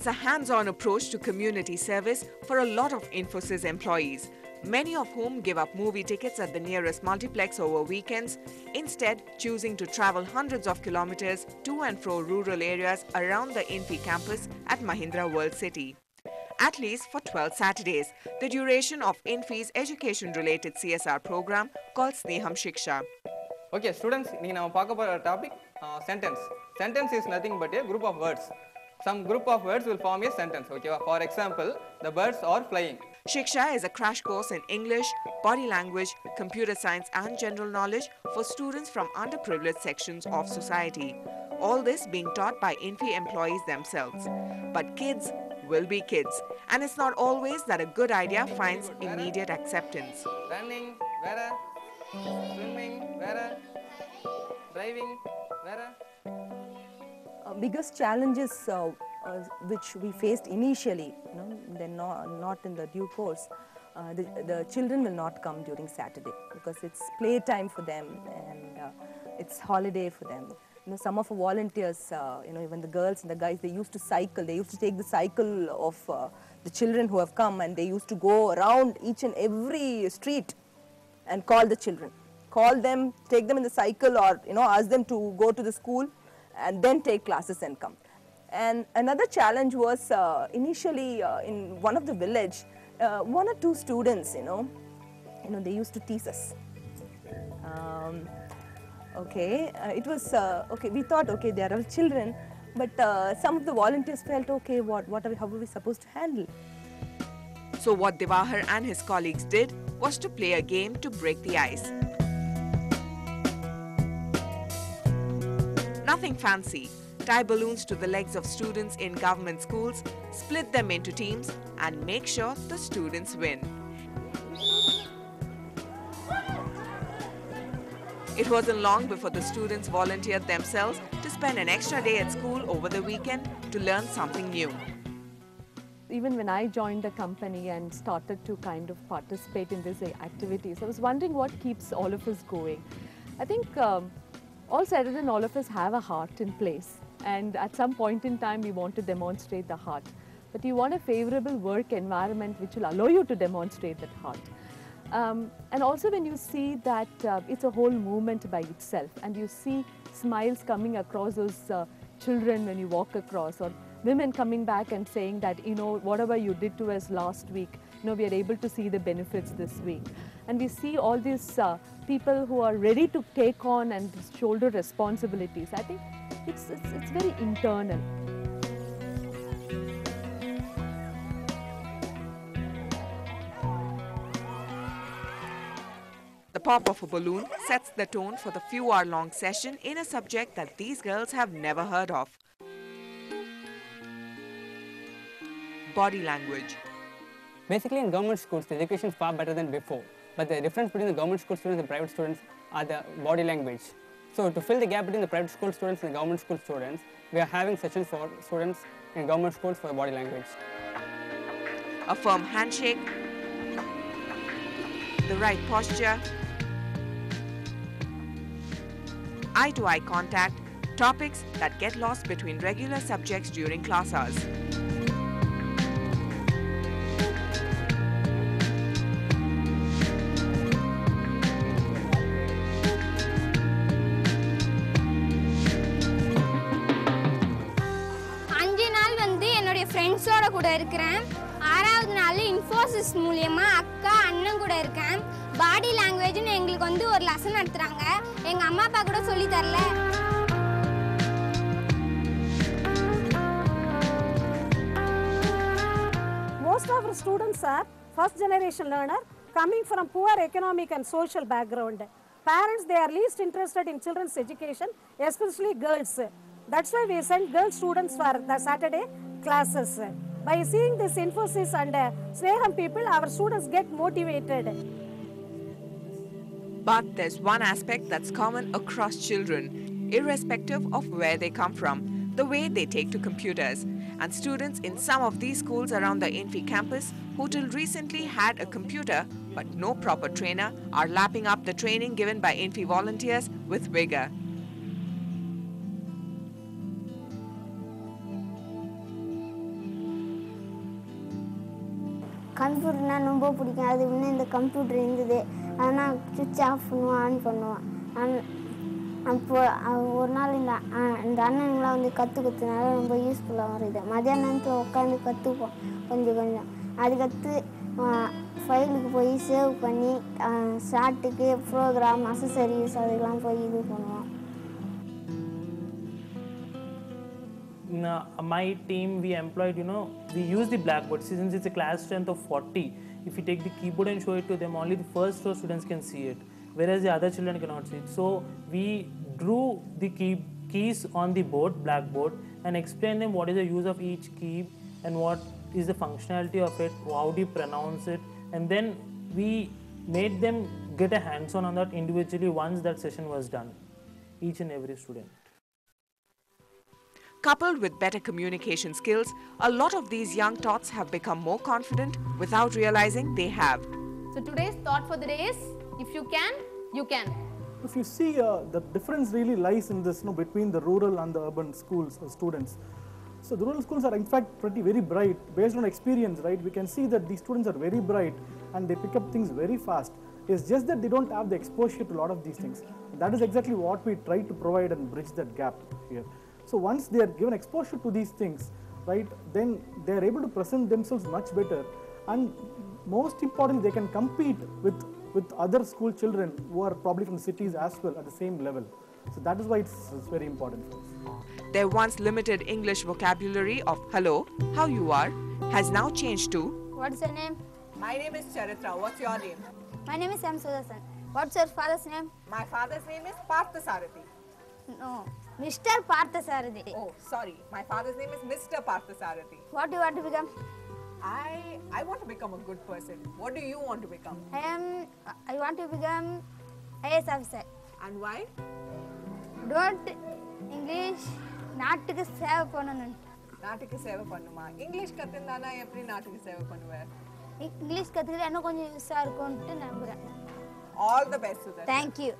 It's a hands-on approach to community service for a lot of Infosys employees, many of whom give up movie tickets at the nearest multiplex over weekends, instead choosing to travel hundreds of kilometers to and fro rural areas around the Infi campus at Mahindra World City. At least for 12 Saturdays, the duration of Infi's education-related CSR program called Sneham Shiksha. Okay, students, we will talk about a topic, sentence. Sentence is nothing but a group of words. Some group of words will form a sentence. Okay, for example, the birds are flying. Shiksha is a crash course in English, body language, computer science and general knowledge for students from underprivileged sections of society. All this being taught by Infi employees themselves. But kids will be kids, and it's not always that a good idea finds immediate acceptance. Running, where? Swimming, where? Driving, where? Biggest challenges which we faced initially, then not in the due course. The children will not come during Saturday because it's playtime for them and it's holiday for them. Some of the volunteers, even the girls and the guys, they used to cycle. They used to take the cycle of the children who have come, and they used to go around each and every street and call the children. Call them, take them in the cycle, or ask them to go to the school and then take classes and come. And another challenge was initially in one of the village, one or two students, they used to tease us. It was okay. We thought, okay, they are all children, but some of the volunteers felt, okay, how are we supposed to handle? So what Divahar and his colleagues did was to play a game to break the ice. Nothing fancy. Tie balloons to the legs of students in government schools, split them into teams, and make sure the students win. It wasn't long before the students volunteered themselves to spend an extra day at school over the weekend to learn something new. Even when I joined the company and started to kind of participate in these activities, I was wondering what keeps all of us going. I think all said and done, all of us have a heart in place, and at some point in time we want to demonstrate the heart. But you want a favorable work environment which will allow you to demonstrate that heart. And also when you see that it's a whole movement by itself, and you see smiles coming across those children when you walk across, or women coming back and saying that, whatever you did to us last week, we are able to see the benefits this week. And we see all these people who are ready to take on and shoulder responsibilities. I think it's very internal. The pop of a balloon sets the tone for the few-hour-long session in a subject that these girls have never heard of. Body language. Basically, in government schools, the education is far better than before. But the difference between the government school students and private students are the body language. So to fill the gap between the private school students and the government school students, we are having sessions for students in government schools for body language. A firm handshake, the right posture, eye-to-eye contact, topics that get lost between regular subjects during class hours. ஃப்ரெண்ட்ஸோட கூட இருக்கிறேன். 6வது நாள் இன்ஃபோசிஸ் மூலமா அக்கா அண்ணன் கூட இருக்கேன். பாடி லாங்குவேஜ்னு எங்களுக்கு வந்து ஒரு லெசன் நடத்துறாங்க. எங்க அம்மா அப்பா கூட சொல்லி தரல. Most of our students are first generation learner coming from poor economic and social background. Parents, they are least interested in children's education, especially girls. That's why we send girl students for the Saturday classes. By seeing this Infosys and Sneham people, our students get motivated. But there's one aspect that's common across children, irrespective of where they come from, the way they take to computers. And students in some of these schools around the Infi campus, who till recently had a computer but no proper trainer, are lapping up the training given by Infi volunteers with vigor. கம்ப்யூட்டர்னால் ரொம்ப பிடிக்கும். அது முன்னே இந்த computer இருந்தது, அதனால் சுவிட்ச் of பண்ணுவான் on பண்ணுவான். அப்போது ஒரு நாள் இந்த அண்ணனுங்களாம் வந்து கற்றுக்கிறதுனால ரொம்ப யூஸ்ஃபுல்லாக வருது. மதியான நேரத்தில் உட்காந்து கற்றுப்போம் கொஞ்சம். அதுக்கடுத்து ஃபைலுக்கு போய் சேவ் பண்ணி ஷார்ட்டுக்கு ப்ரோக்ராம் அசசரிஸ் அதுக்கெலாம் போய் இது பண்ணுவோம். In my team, we employed, we use the blackboard. Since it's a class strength of 40, if you take the keyboard and show it to them, only the first row students can see it, whereas the other children cannot see it. So we drew the keys on the board, blackboard, and explained them what is the use of each key and what is the functionality of it, how do you pronounce it, and then we made them get a hands-on on that individually once that session was done, each and every student. Coupled with better communication skills, a lot of these young tots have become more confident without realizing they have. So today's thought for the day is, if you can, you can. If you see, the difference really lies in this, between the rural and the urban schools or students. So the rural schools are in fact very bright. Based on experience, right, we can see that these students are very bright and they pick up things very fast. It's just that they don't have the exposure to a lot of these things. That is exactly what we try to provide and bridge that gap here. So once they are given exposure to these things, right, then they are able to present themselves much better, and most importantly, they can compete with other school children who are probably from cities as well at the same level. So that is why it's very important for us. Their once limited English vocabulary of hello, how you are, has now changed to What's your name? My name is Charitra. What's your name? My name is Sam Sudasan. What's your father's name? My father's name is Parthasarathi. No, Mr. Parthasarathi. Oh, sorry. My father's name is Mr. Parthasarathi. What do you want to become? I want to become a good person. What do you want to become? I want to become IAS officer. And why? Don't English நாட்டுக்கு சேவை பண்ணணும். நாட்டுக்கு சேவை பண்ணுமா? English கத்துனானா எப்படி நாட்டுக்கு சேவை பண்ணுவே? இங்கிலீஷ் கத்துக்கிட்டா இன்னும் கொஞ்சம் யூஸா இருக்கும்னு நம்புறேன். All the best to that. Thank you.